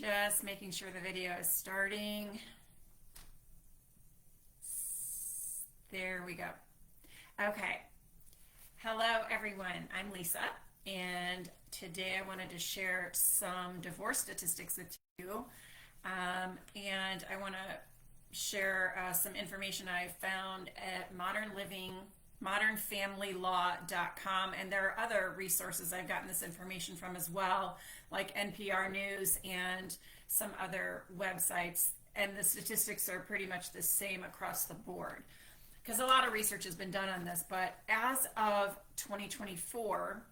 Just making sure the video is starting. There we go. Okay. Hello, everyone. I'm Lisa, and today I wanted to share some divorce statistics with you. And I want to share some information I found at modernfamilylaw.com, and there are other resources I've gotten this information from as well, like NPR News and some other websites, and the statistics are pretty much the same across the board because a lot of research has been done on this. But as of 2024,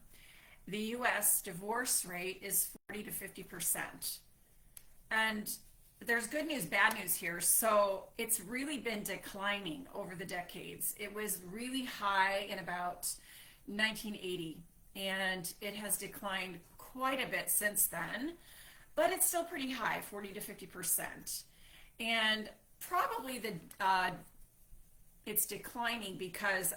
the US divorce rate is 40 to 50%. And there's good news, bad news here. So it's really been declining over the decades. It was really high in about 1980, and it has declined quite a bit since then, but it's still pretty high, 40 to 50%. And probably it's declining because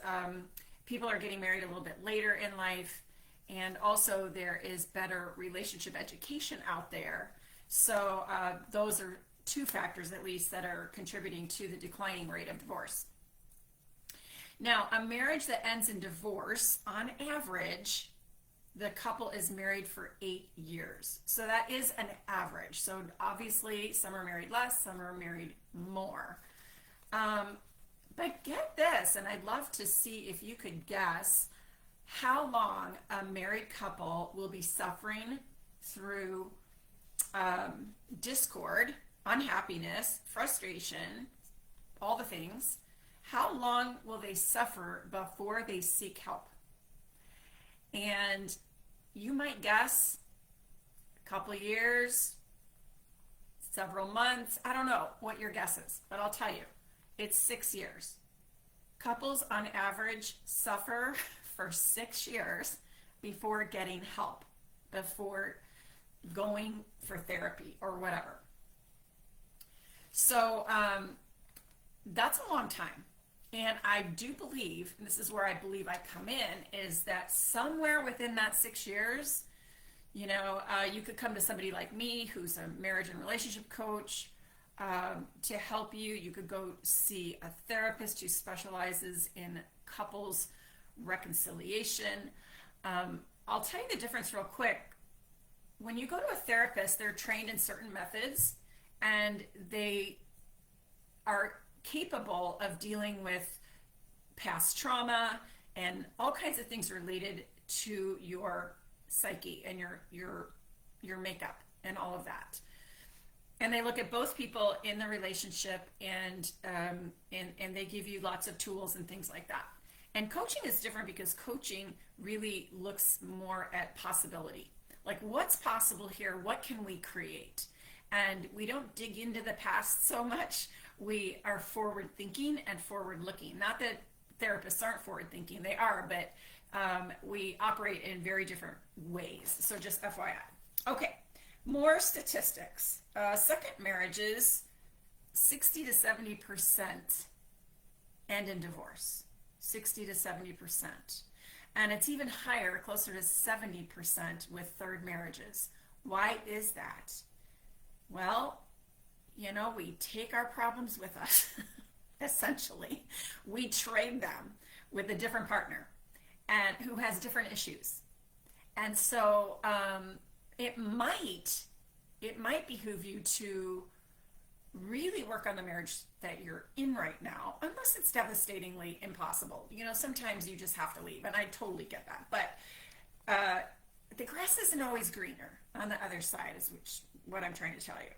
people are getting married a little bit later in life, and also there is better relationship education out there. So those are two factors, at least, that are contributing to the declining rate of divorce. Now, a marriage that ends in divorce, on average, the couple is married for 8 years. So that is an average. So obviously, some are married less, some are married more. But get this, and I'd love to see if you could guess how long a married couple will be suffering through discord, unhappiness, frustration, all the things. How long will they suffer before they seek help? And you might guess a couple of years, several months. I don't know what your guess is, but I'll tell you, it's 6 years. Couples on average suffer for 6 years before getting help, before going for therapy or whatever. So that's a long time. And I do believe, and this is where I believe I come in, is that somewhere within that 6 years, you could come to somebody like me who's a marriage and relationship coach to help you. You could go see a therapist who specializes in couples reconciliation. I'll tell you the difference real quick. When you go to a therapist, they're trained in certain methods, and they are capable of dealing with past trauma and all kinds of things related to your psyche and your makeup and all of that. And they look at both people in the relationship, and they give you lots of tools and things like that. And coaching is different because coaching really looks more at possibility. Like, what's possible here? What can we create? And we don't dig into the past so much. We are forward thinking and forward looking. Not that therapists aren't forward thinking, they are, but we operate in very different ways. So just FYI. Okay, more statistics. Second marriages, 60 to 70% end in divorce. 60 to 70%. And it's even higher, closer to 70% with third marriages. Why is that? Well, we take our problems with us, essentially. We trade them with a different partner and who has different issues. And so it might behoove you to really work on the marriage that you're in right now, unless it's devastatingly impossible. Sometimes you just have to leave, and I totally get that. But the grass isn't always greener on the other side, is what I'm trying to tell you.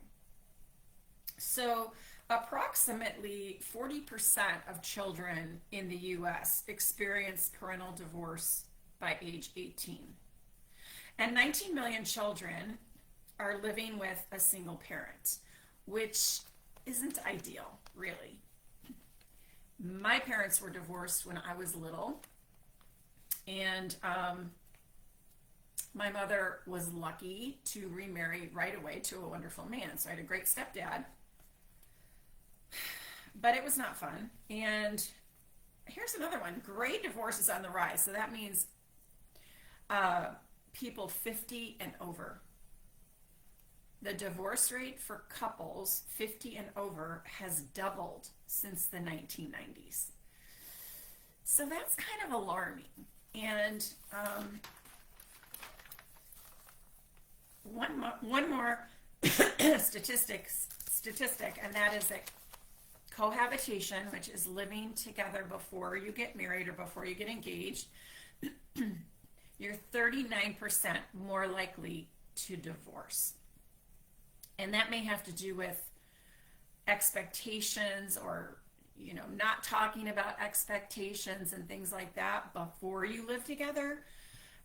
So approximately 40% of children in the US experience parental divorce by age 18. And 19 million children are living with a single parent, which isn't ideal, really. My parents were divorced when I was little, and my mother was lucky to remarry right away to a wonderful man. So I had a great stepdad, but it was not fun. And here's another one. Gray divorce is on the rise. So that means people 50 and over. the divorce rate for couples 50 and over has doubled since the 1990s. So that's kind of alarming. And one more statistic, and that is that cohabitation, which is living together before you get married or before you get engaged, you're 39% more likely to divorce. And that may have to do with expectations, or not talking about expectations and things like that before you live together.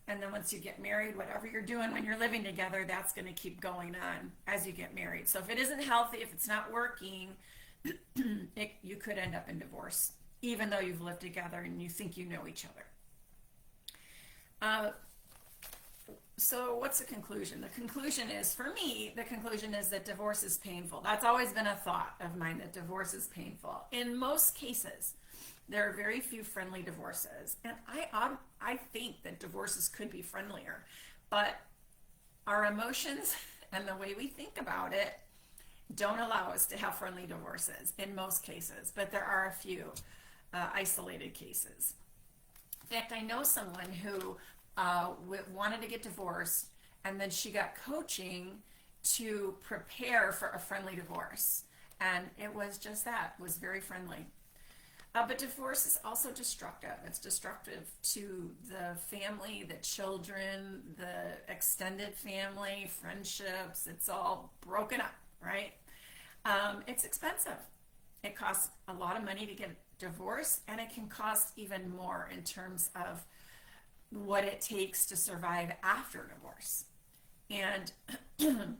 And then once you get married, whatever you're doing when you're living together, that's going to keep going on as you get married. So if it isn't healthy, if it's not working, you could end up in divorce, even though you've lived together and you think you know each other. So what's the conclusion? The conclusion is, for me, that divorce is painful. That's always been a thought of mine, that divorce is painful. In most cases, there are very few friendly divorces. And I think that divorces could be friendlier. But our emotions and the way we think about it don't allow us to have friendly divorces in most cases. But there are a few isolated cases. In fact, I know someone who wanted to get divorced, and then she got coaching to prepare for a friendly divorce, and it was just that, it was very friendly. But divorce is also destructive. It's destructive to the family, the children, the extended family, friendships. It's all broken up, right? It's expensive. It costs a lot of money to get divorced, and it can cost even more in terms of what it takes to survive after divorce. And and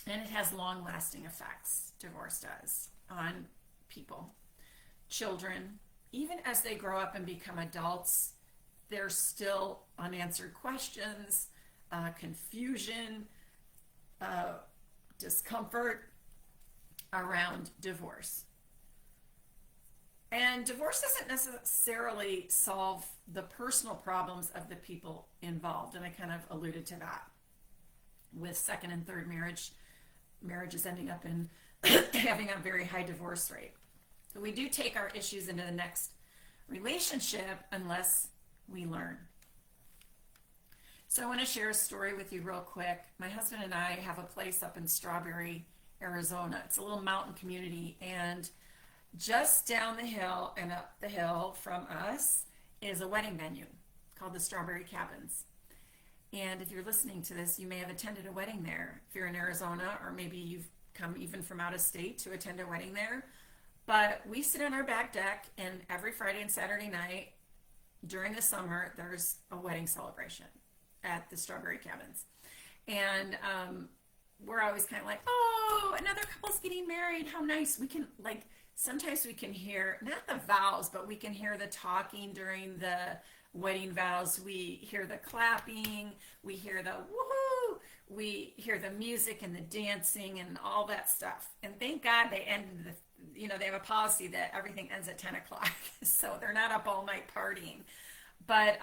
it has long-lasting effects, divorce does, on people. Children, even as they grow up and become adults, there's still unanswered questions, confusion, discomfort around divorce. And divorce doesn't necessarily solve the personal problems of the people involved, and I kind of alluded to that with second and third marriages ending up in having a very high divorce rate. So we do take our issues into the next relationship unless we learn. So I want to share a story with you real quick. My husband and I have a place up in Strawberry, Arizona. It's a little mountain community, and just down the hill and up the hill from us is a wedding venue called the Strawberry Cabins. And if you're listening to this, you may have attended a wedding there. If you're in Arizona, or maybe you've come even from out of state to attend a wedding there. But we sit on our back deck, and every Friday and Saturday night during the summer, there's a wedding celebration at the Strawberry Cabins. And we're always kind of like, oh, another couple's getting married. How nice. We can, like, sometimes we can hear, not the vows, but we can hear the talking during the wedding vows. We hear the clapping. We hear the woohoo. We hear the music and the dancing and all that stuff. And thank God they ended they have a policy that everything ends at 10 o'clock. So they're not up all night partying. But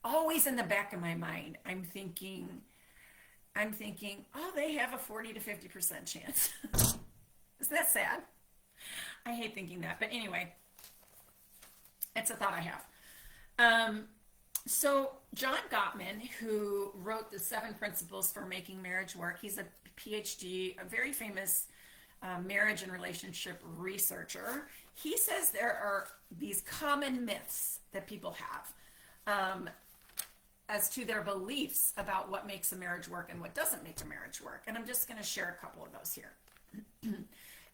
always in the back of my mind, I'm thinking, oh, they have a 40 to 50% chance. Isn't that sad? I hate thinking that, but anyway, it's a thought I have. So John Gottman, who wrote the 7 Principles for Making Marriage Work, he's a PhD, a very famous marriage and relationship researcher. He says there are these common myths that people have as to their beliefs about what makes a marriage work and what doesn't make a marriage work. And I'm just going to share a couple of those here.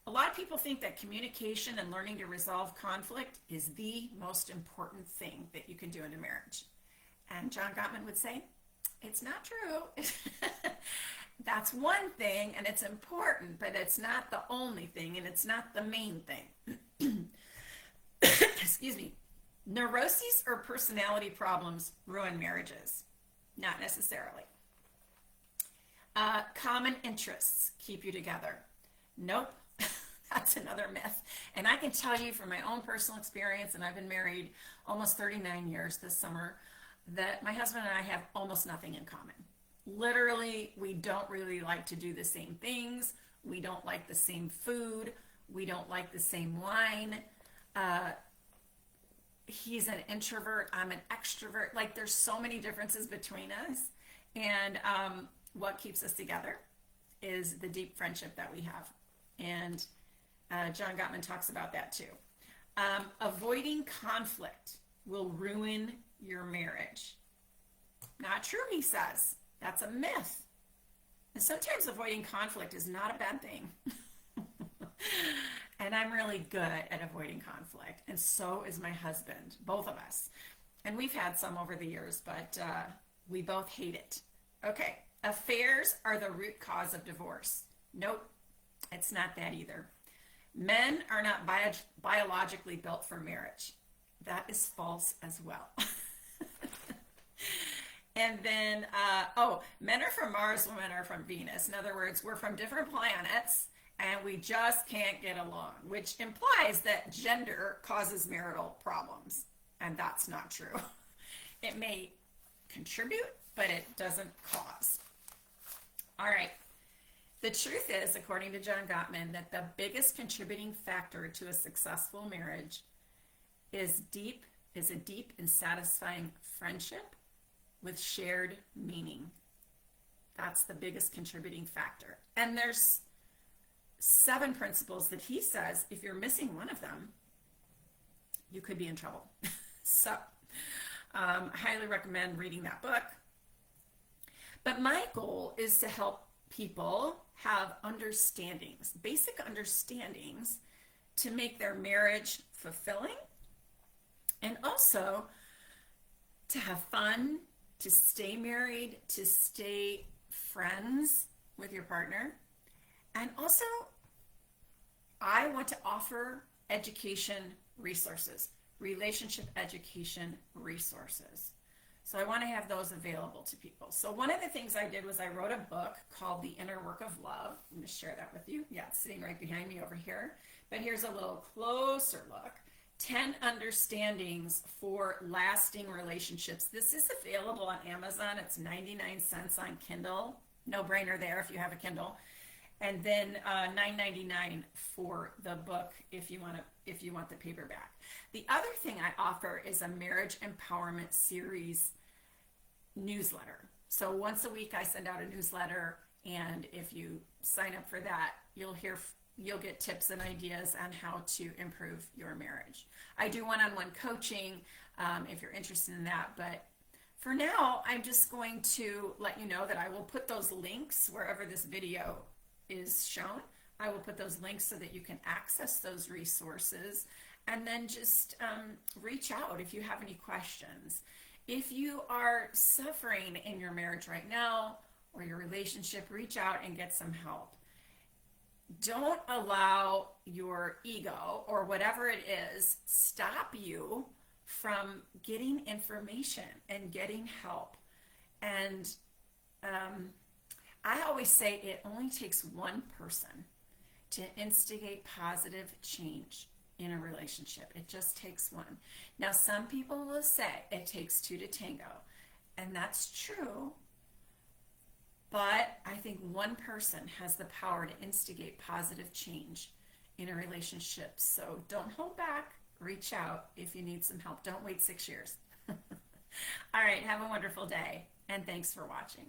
A lot of people think that communication and learning to resolve conflict is the most important thing that you can do in a marriage. And John Gottman would say, it's not true. That's one thing, and it's important, but it's not the only thing, and it's not the main thing. Excuse me. Neuroses or personality problems ruin marriages. Not necessarily. Common interests keep you together. Nope. That's another myth. And I can tell you from my own personal experience, and I've been married almost 39 years this summer, that my husband and I have almost nothing in common. Literally, we don't really like to do the same things. We don't like the same food. We don't like the same wine. Uh, he's an introvert. I'm an extrovert. Like, there's so many differences between us. And what keeps us together is the deep friendship that we have. And John Gottman talks about that too. Avoiding conflict will ruin your marriage. Not true, he says. That's a myth. And sometimes avoiding conflict is not a bad thing. And I'm really good at avoiding conflict. And so is my husband, both of us. And we've had some over the years, but we both hate it. Okay, affairs are the root cause of divorce. Nope, it's not that either. Men are not biologically built for marriage. That is false as well. And then, men are from Mars, women are from Venus. In other words, we're from different planets and we just can't get along, which implies that gender causes marital problems. And that's not true. It may contribute, but it doesn't cause. All right. The truth is, according to John Gottman, that the biggest contributing factor to a successful marriage is a deep and satisfying friendship with shared meaning. That's the biggest contributing factor. And there's 7 principles that he says, if you're missing one of them, you could be in trouble. So, I highly recommend reading that book. But my goal is to help people have understandings, basic understandings, to make their marriage fulfilling, and also to have fun, to stay married, to stay friends with your partner. And also, I want to offer education resources, relationship education resources. So I want to have those available to people. So one of the things I did was I wrote a book called The Inner Work of Love. I'm going to share that with you. Yeah, it's sitting right behind me over here. But here's a little closer look. 10 understandings for lasting relationships. This is available on Amazon. It's 99 cents on Kindle. No brainer there if you have a Kindle. And then $9.99 for the book if you want the paperback. The other thing I offer is a marriage empowerment series newsletter. So once a week I send out a newsletter, and if you sign up for that, you'll get tips and ideas on how to improve your marriage. I do one-on-one coaching if you're interested in that, but for now, I'm just going to let you know that I will put those links wherever this video is shown. I will put those links so that you can access those resources, and then just reach out if you have any questions. If you are suffering in your marriage right now or your relationship, reach out and get some help. Don't allow your ego or whatever it is stop you from getting information and getting help. And I always say it only takes one person to instigate positive change in a relationship. It just takes one. Now, some people will say it takes 2 to tango, and that's true. But I think one person has the power to instigate positive change in a relationship. So don't hold back. Reach out if you need some help. Don't wait 6 years. All right, have a wonderful day, and thanks for watching.